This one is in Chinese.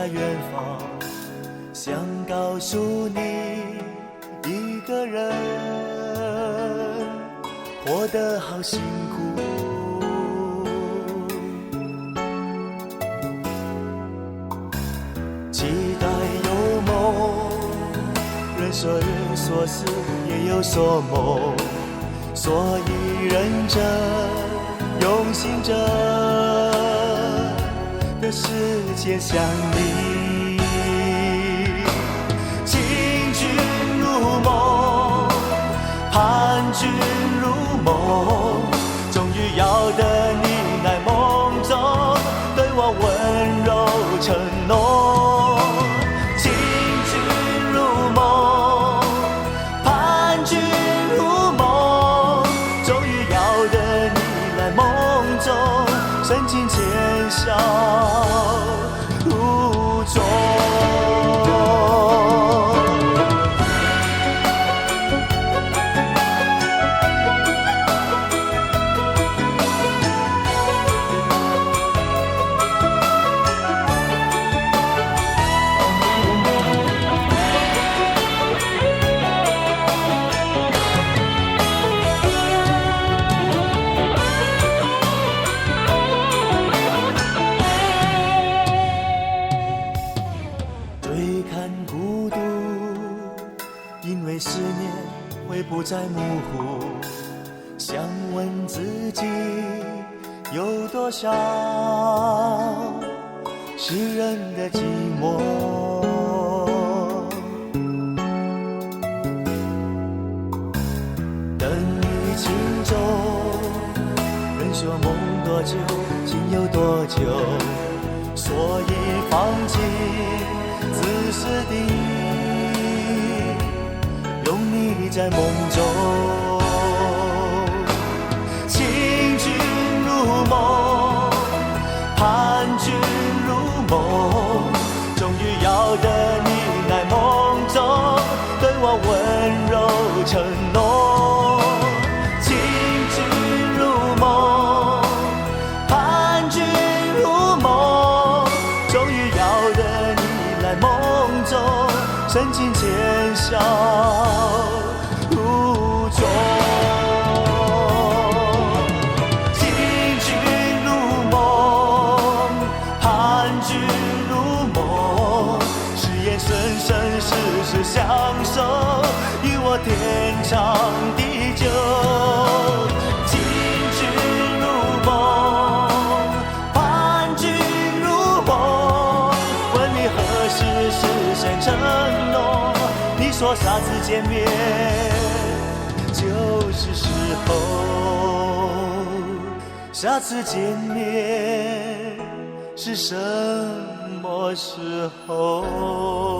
在远方，想告诉你，一个人活得好辛苦。期待有梦，人说人说事也有所梦，所以认真用心着的世界想你。请君入梦，盼君入梦，终于要得你来梦中对我温柔承诺。请君入梦，盼君入梦，终于要得你来梦中深情牵手途中。对看孤独，因为思念会不再模糊。想问自己，有多少是人的寂寞？等你情中，人说梦多久，情有多久，所以放弃自私的拥你在梦中。请君入梦，盼君入梦，终于要得你来梦中对我温柔承诺。请君入梦，盼君入梦，终于要得你来梦中深情牵手途中。请君入梦，盼君入梦，誓言生生世世相守，与我天长地久。请君入梦，盼君入梦，问你何时实现承诺？你说下次见面就是时候，下次见面是什么时候？